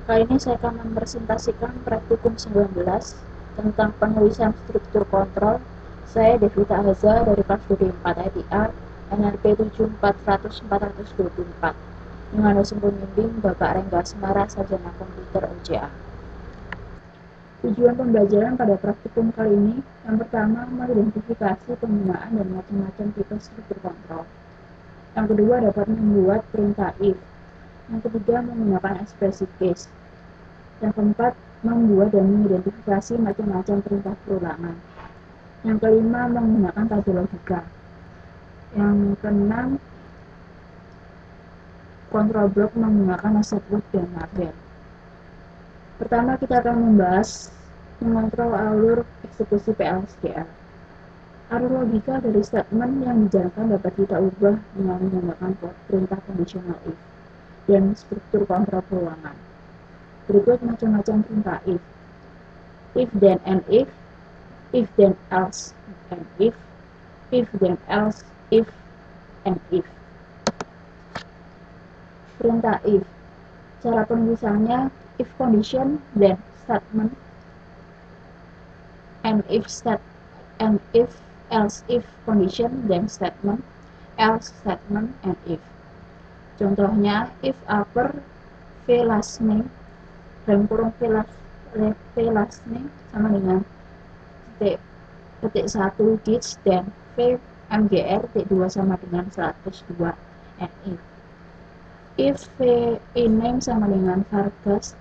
Kali ini saya akan mempresentasikan praktikum 19 tentang penulisan struktur kontrol. Saya Devita Aza dari kelas 4 ITR NRP 74100-424 dengan dosen pembimbing Bapak Rengga Semara, Sarjana Komputer UJA. Tujuan pembelajaran pada praktikum kali ini yang pertama mengidentifikasi penggunaan dan macam-macam tipe struktur kontrol. Yang kedua dapat membuat perintah if. Yang ketiga menggunakan ekspresi case. Yang keempat membuat dan mengidentifikasi macam-macam perintah perulangan. Yang kelima menggunakan tabel logika. Yang keenam kontrol blok menggunakan asset-loop dan label. Pertama kita akan membahas mengontrol alur eksekusi PLSQL. Alur logika dari statement yang dijalankan dapat kita ubah dengan menggunakan perintah conditional if dan struktur kontrol perulangan. Berikut macam-macam perintah if then and if then else and if then else, if and if. Perintah if, cara penulisannya if condition then statement and if else if condition then statement, else statement and if. Contohnya if upper v last name dalam kurung v last name sama dengan titik 1 gits dan v mgr titik 2 sama dengan 102 and if v name sama dengan Vargas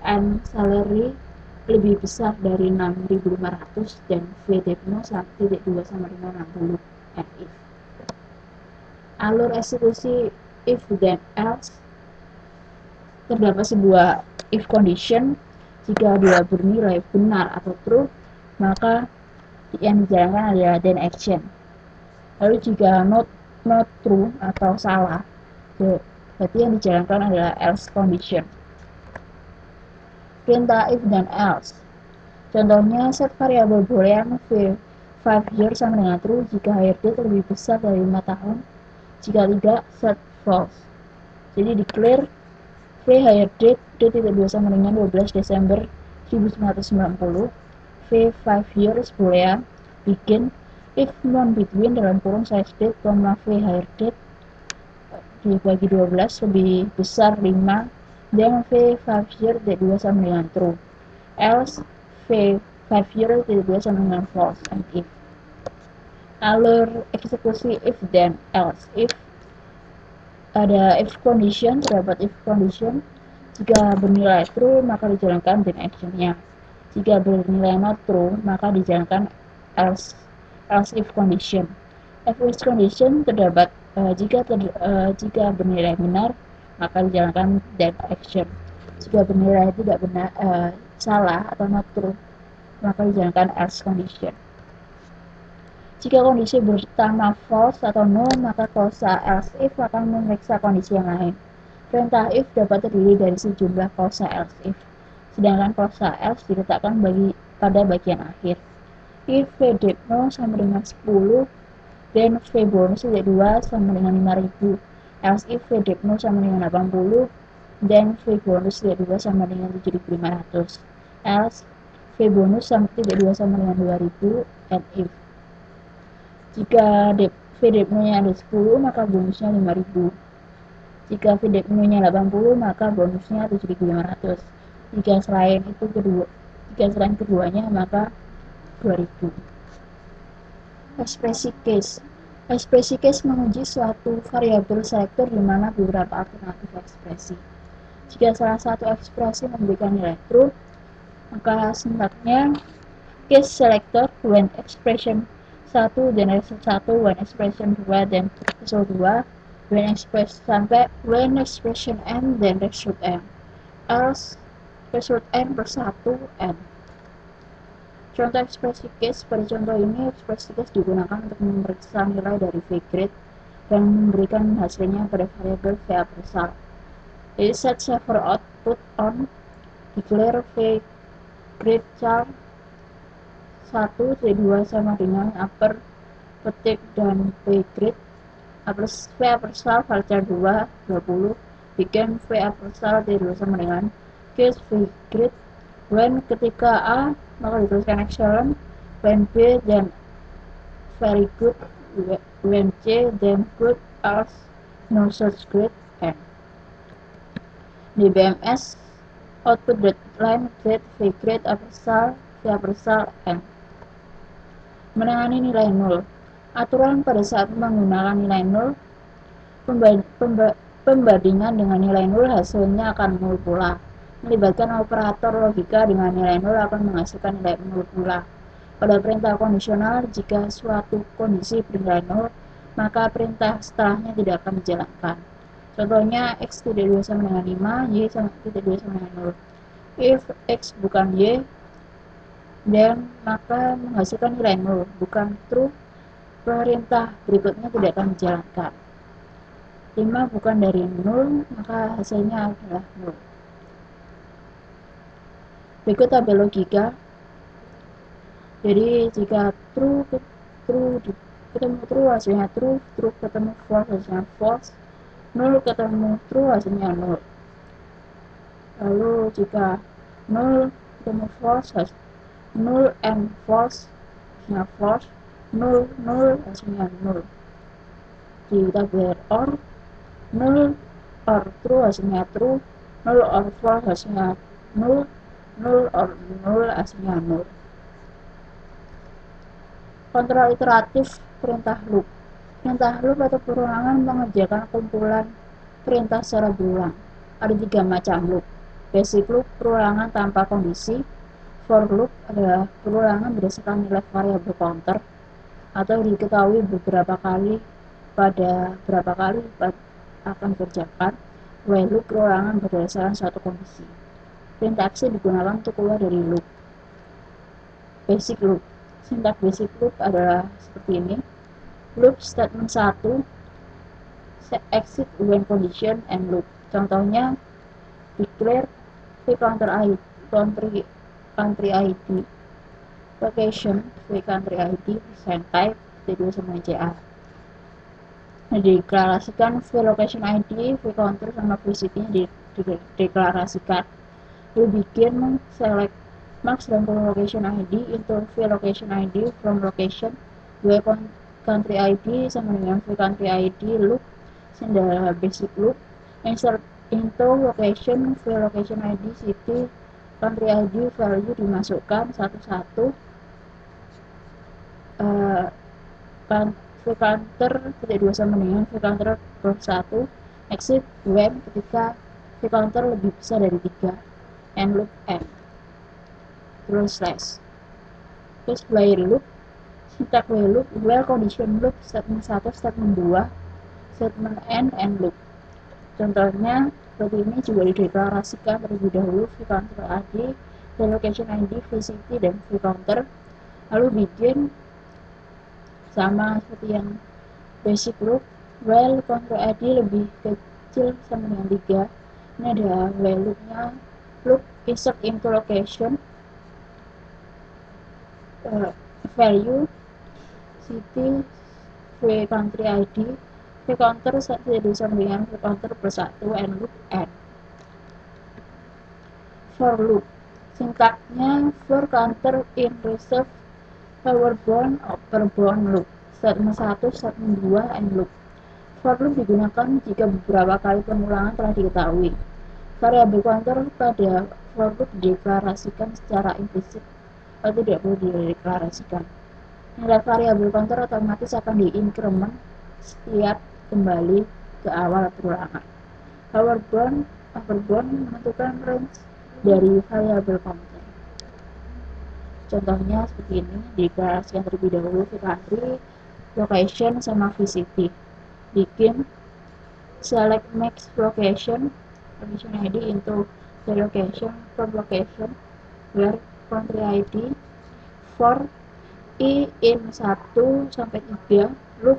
and salary lebih besar dari 6.500 dan v depno titik 2 sama dengan 60 and if. Alur eksekusi if then else, terdapat sebuah if condition. Jika dia bernilai benar atau true, maka yang dijalankan adalah then action. Lalu jika not true atau salah, berarti yang dijalankan adalah else condition. Perintah if dan else. Contohnya set variabel boolean v 5 years sama dengan true jika hire date lebih besar dari 5 tahun. Jika tidak, set false. Jadi declare v hire date titik 2 sama dengan 12 Desember 1990. v 5 years boolean begin if non between dalam kurung size date, v hire date dibagi 12 lebih besar 5 dan v 5 year titik 2 sama dengan true. Else v 5 year titik 2 sama dengan false and if. Alur eksekusi if then else. If ada if condition, terdapat if condition. Jika bernilai true maka dijalankan then actionnya. Jika bernilai not true maka dijalankan else if condition. If condition terdapat jika bernilai benar maka dijalankan then action. Jika bernilai tidak benar salah atau not true maka dijalankan else condition. Jika kondisi pertama false atau null, maka klausa else if akan memeriksa kondisi yang lain. Perintah if dapat terdiri dari sejumlah klausa else if, sedangkan klausa else diletakkan pada bagian akhir. If v depno sama dengan 10, then v bonus titik 2 sama dengan 5000. Else if v depno sama dengan 80, then v bonus titik 2 sama dengan 7500. Else v bonus titik 2 sama dengan 2000 and if. Jika v depno-nya ada 10 maka bonusnya 5000. Jika v depno-nya 80 maka bonusnya 7500. Jika selain keduanya maka 2000. Ekspresi case. Ekspresi case menguji suatu variabel selector di mana beberapa alternatif ekspresi. Jika salah satu ekspresi memberikan nilai true, maka sintaknya case selector when expression 1 dan result 1, when expression 2 dan result 2, when expression n dan result n, else result n per 1 n. Contoh ekspresi case. Pada contoh ini ekspresi case digunakan untuk memeriksa nilai dari vgrade dan memberikan hasilnya pada variabel v appraisal. Jadi set server output on, declare vgrade char 1 titik 2 sama dengan upper petik dan vgrade v appraisal varchar 2 20 bikin v appraisal titik 2 sama dengan case very great. When ketika A maka dituliskan excellent, when B then very good, when C then good as no such great, and di BMS output deadline great, V great, appraisal, V appraisal, and menangani nilai 0. Aturan pada saat menggunakan nilai 0, pembandingan dengan nilai 0 hasilnya akan 0 pula. Melibatkan operator logika dengan nilai 0 akan menghasilkan nilai 0 pula. Pada perintah kondisional, jika suatu kondisi bernilai 0, maka perintah setelahnya tidak akan dijalankan. Contohnya, X tidak 2 sama dengan 5, Y tidak 2 sama dengan 0. If X bukan Y, dan maka menghasilkan nilai 0, bukan true, perintah berikutnya tidak akan dijalankan. 5 bukan dari 0, maka hasilnya adalah 0. Berikut tabel logika. Jadi jika true ketemu true hasilnya true, true ketemu false hasilnya false, 0 ketemu true hasilnya 0. Lalu jika 0 ketemu false, 0 and false hasilnya false, 0 hasilnya 0. Di tabel OR, 0 or true hasilnya true, 0 or false hasilnya 0, 0 or 0 hasilnya 0. Kontrol iteratif perintah loop. Perintah loop atau perulangan mengerjakan kumpulan perintah secara berulang. Ada 3 macam loop. Basic loop, perulangan tanpa kondisi. For loop adalah perulangan berdasarkan nilai variabel counter atau diketahui beberapa kali akan dikerjakan. While loop, perulangan berdasarkan suatu kondisi. Perintah aksi digunakan untuk keluar dari loop. Basic loop. Sintak basic loop adalah seperti ini. Loop statement 1, exit when condition and loop. Contohnya declare v counter ID, country ID, location v country ID, percent type T2 sama CA. Nah, dideklarasikan v location ID, v counter sama v city-nya dideklarasikan. Lalu bikin select max dan location ID into v location ID from location, dua country ID sama dengan v country ID loop adalah basic loop. Insert into location, v location ID, city, country ID value dimasukkan satu-satu. V counter tidak 2 sama dengan v counter per 1. Exit when ketika v counter lebih besar dari 3. And loop n. Terus slash. Terus while loop, sintak while loop, while condition loop, statement 1, statement 2, statement n, and loop. Contohnya seperti ini juga dideklarasikan terlebih dahulu v counter ID, v location ID, v city, dan v counter. Lalu bikin sama seperti yang basic loop, while counter ID lebih kecil sama dengan 3. Ini ada while loopnya. Loop insert into location, value, city, v country ID, v counter tidak sama dengan v counter per 1, and loop n. For loop, sintaknya for counter in reserve power bound per bound loop. Statement 1, statement 2, and loop. For loop digunakan jika beberapa kali pengulangan telah diketahui. Variabel counter pada for loop dideklarasikan secara implisit atau tidak perlu dideklarasikan. Nilai variabel counter otomatis akan diinkremen setiap kembali ke awal perulangan. Upper bound menentukan range dari variabel counter. Contohnya seperti ini, dideklarasikan terlebih dahulu v country, location, sama v city. Bikin select max location ID into the location from location where country ID for I in 1 sampai 3 loop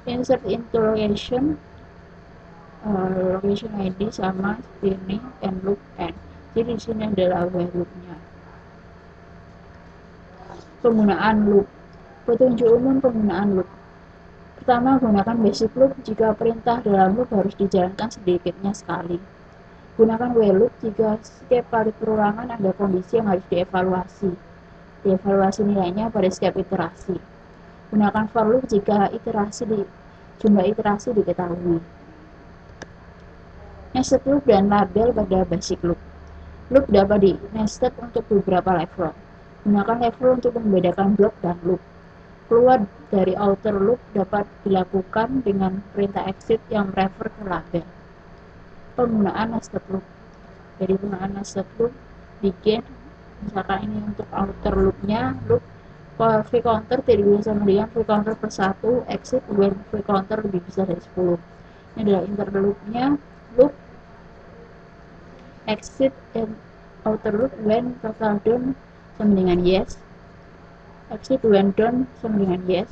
insert into location location ID sama seperti ini and loop n. Jadi di sini adalah while loopnya. Penggunaan loop. Petunjuk umum penggunaan loop. Pertama, gunakan basic loop jika perintah dalam loop harus dijalankan sedikitnya sekali. Gunakan while loop jika setiap kali perulangan ada kondisi yang harus dievaluasi. Dievaluasi nilainya pada setiap iterasi. Gunakan for loop jika jumlah iterasi diketahui. Nested loop dan label pada basic loop. Loop dapat di nested untuk beberapa level. Gunakan level untuk membedakan block dan loop. Keluar dari outer loop dapat dilakukan dengan perintah exit yang merefer ke label. Penggunaan nested loop. Jadi penggunaan nested loop bikin, misalkan ini untuk outer loopnya, loop v counter tidak bisa sama dengan v counter per 1, exit when v counter lebih besar dari 10. Ini adalah inner loopnya, loop exit and outer loop when total down sama dengan yes, exit when down sama dengan yes,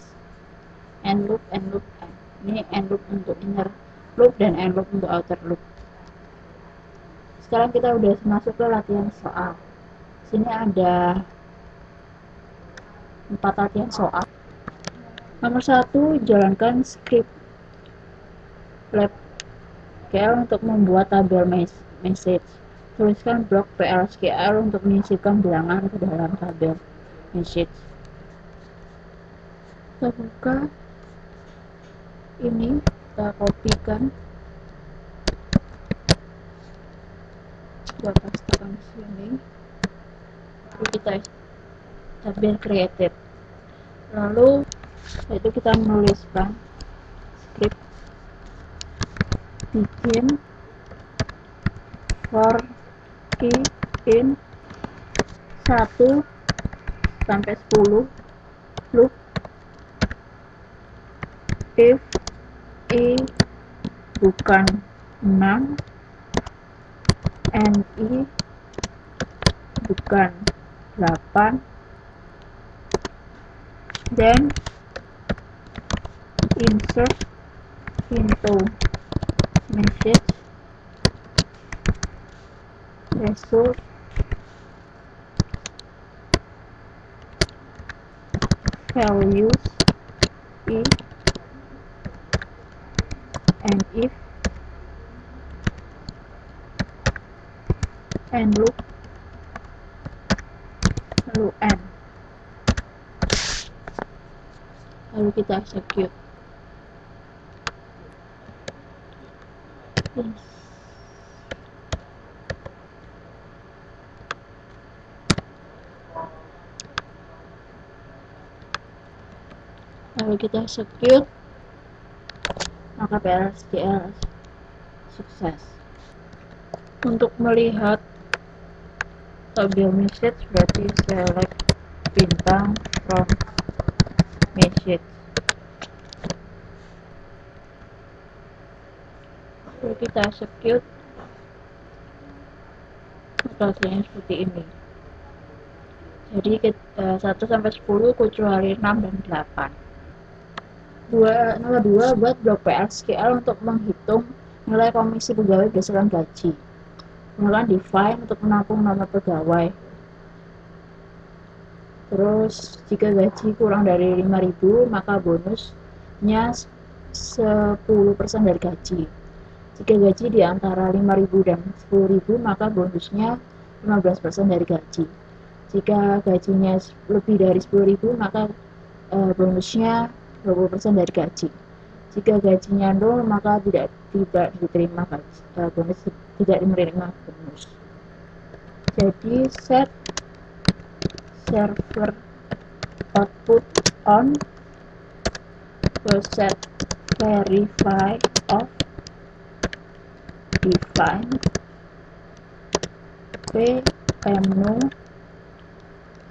and loop end. Ini end loop untuk inner loop dan end loop untuk outer loop. Sekarang kita udah masuk ke latihan soal. Sini ada 4 latihan soal. Nomor 1, jalankan script lab KL untuk membuat tabel message. Tuliskan blok PLSQL untuk menyisipkan bilangan ke dalam tabel message. Kita buka ini, kita kopikan, kita pastekan sini, lalu kita tabel created. Lalu itu kita menuliskan script bikin for i in 1 sampai 10 loop if i bukan 6 and i bukan 8, then insert into message result values i and if and loop lalu end. Lalu kita execute. Lalu kita execute, maka PLSQL sukses. Untuk melihat tabel message berarti select bintang from message. Lalu kita execute, maka hasilnya seperti ini. Jadi 1 sampai 10 kecuali 6 dan 8. Nomor 2, buat blok PLSQL untuk menghitung nilai komisi pegawai berdasarkan gaji. Kemudian define untuk menampung nama pegawai. Terus jika gaji kurang dari 5.000 maka bonusnya 10% dari gaji. Jika gaji di antara 5.000 dan 10.000 maka bonusnya 15% dari gaji. Jika gajinya lebih dari 10.000 maka bonusnya 20% dari gaji. Jika gajinya 0 maka tidak diterima bonus, tidak menerima bonus. Jadi set server output on, set verify off, define pmno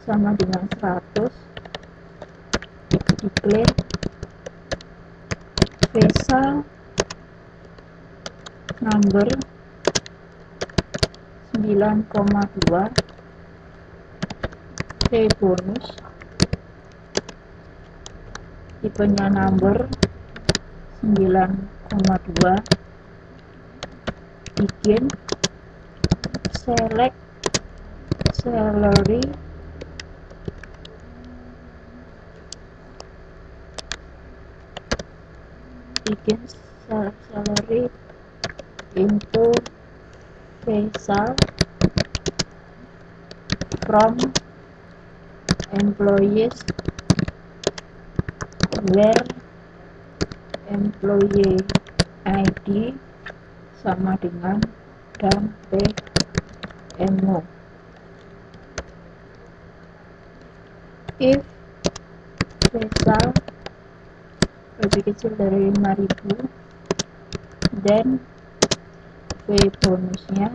sama dengan 100, declare vesa number 9,2, bonus tipenya number 9,2, bikin select salary bikin salary info Faisal from employees where employee ID sama dengan dan PMO. If Faisal lebih kecil dari 5.000, dan V bonusnya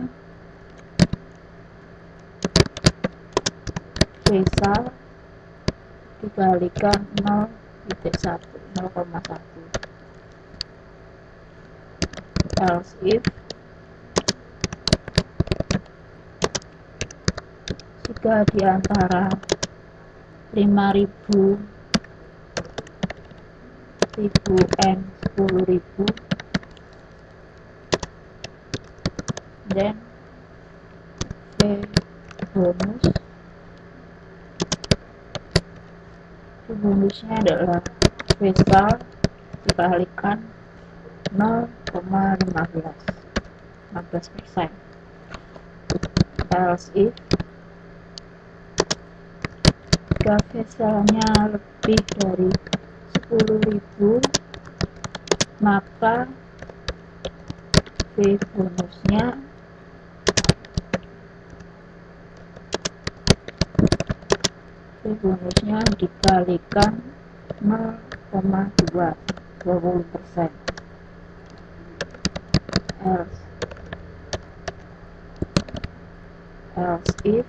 Faisal dikalikan 0,1. Else if jika di antara 5.000, 1.000 and 10.000, then V bonusnya adalah Faisal dikalikan 0,15%. Else if jika Faisalnya lebih dari 10.000, maka V bonusnya dikalikan 0,20%. Else if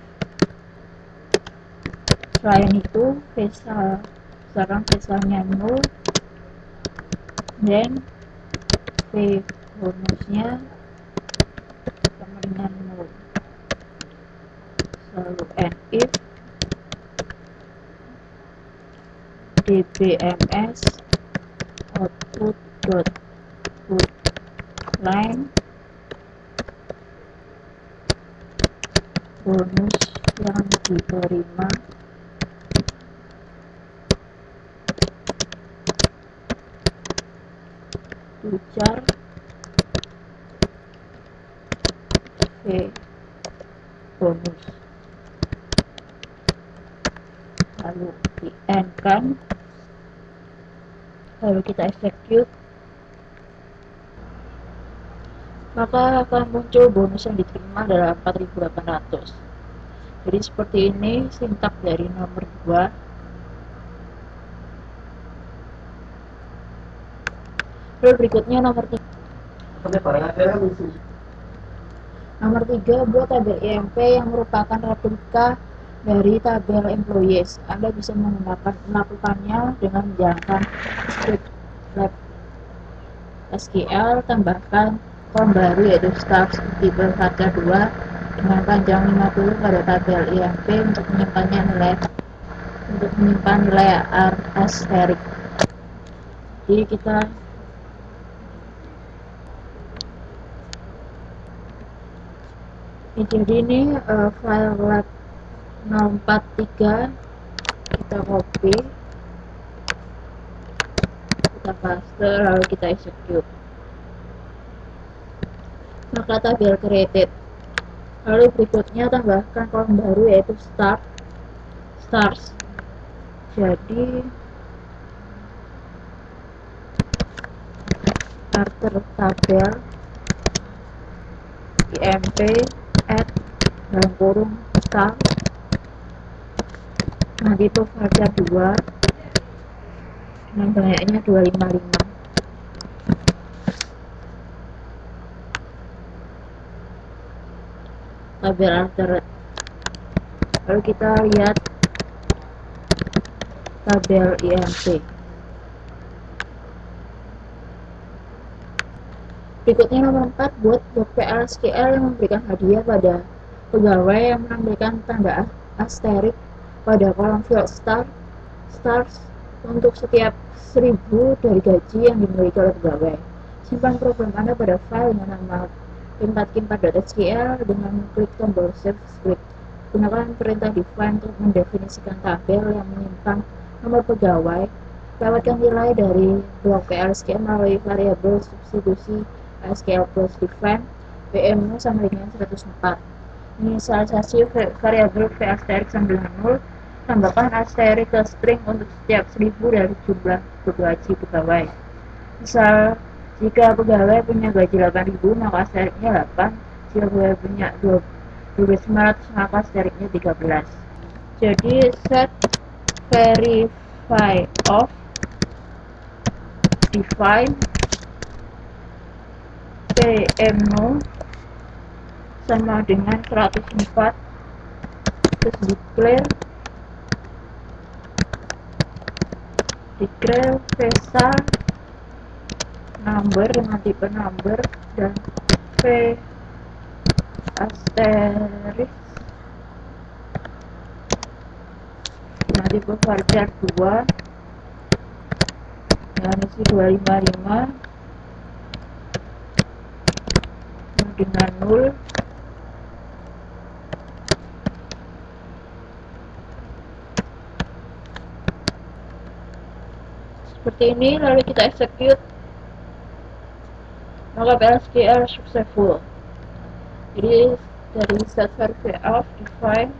selain itu sekarang Faisalnya 0, dan V bonusnya sama dengan 0. Selalu and if dbms output.putLine bonus yang diterima ujar V bonus, lalu di end kan, lalu kita execute, maka akan muncul bonus yang diterima adalah 4.800. Jadi seperti ini sintak dari nomor 2. Lalu berikutnya nomor 3. Nomor 3, buat tabel IMP yang merupakan replika dari tabel employees. Anda bisa melakukannya dengan menjalankan script lab SQL, tambahkan kolom baru yaitu stars tipe harga 2 dengan panjang 50 pada tabel IMP untuk menyimpan nilai asterik. Jadi ini file lab 043 kita copy, kita paste, lalu kita execute, maka tabel created. Lalu berikutnya tambahkan kolom baru yaitu stars. Jadi after tabel IMP add dalam kurung start, nanti itu harga 2 dengan banyaknya 255. Tabel alternate. Lalu kita lihat tabel IMP. Berikutnya nomor 4, buat PL SQL yang memberikan hadiah pada pegawai yang menampilkan tanda asterik pada kolom field stars untuk setiap 1.000 dari gaji yang dimiliki oleh pegawai. Simpan program Anda pada file dengan nama pimpat.sql dengan klik tombol save script. Gunakan perintah define untuk mendefinisikan tabel yang menyimpan nomor pegawai. Lewatkan nilai dari blok PL SQL melalui variabel substitusi SQL plus define. BM-nya sama dengan 104. Inisialisasi variabel V asterisk sambil 0, tambahkan asterisk ke string untuk setiap 1000 dari jumlah gaji pegawai. Misal, jika pegawai punya gaji 8.000, maka asterisknya 8. Jika pegawai punya 12.500, maka asterisknya 13. Jadi, set verify of define PM0 sama dengan 104, terus declare VESA number dengan tipe number dan V asterisk dengan tipe varchar 2 dengan isi 255 dengan 0. Seperti ini, lalu kita execute, maka PLSQL successful. Jadi dari set verify of define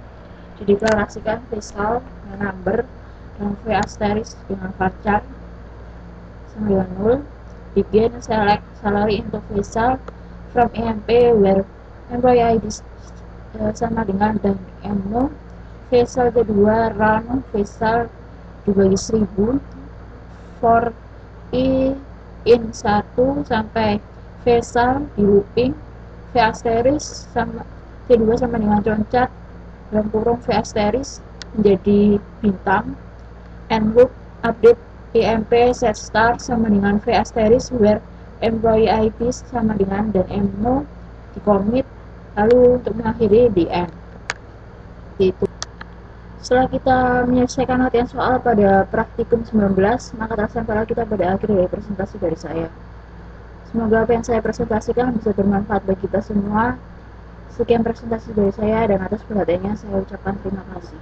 dideklarasikan VESA dengan number dan V asterisk dengan varchar sama dengan 0. Begin select salary into VESA from EMP where employee ID sama dengan dan M0. VESA kedua run VESA dibagi 1000 for I in 1 sampai VESA di looping V asterisk sama V2 sama dengan concat dalam kurung V asterisk menjadi bintang, and loop update EMP set start sama dengan V asterisk where employee ID sama dengan dan M0 di commit, lalu untuk mengakhiri di end. Itu. Setelah kita menyelesaikan latihan soal pada praktikum 19, maka tersampailah kita pada akhir dari presentasi dari saya. Semoga apa yang saya presentasikan bisa bermanfaat bagi kita semua. Sekian presentasi dari saya, dan atas perhatiannya saya ucapkan terima kasih.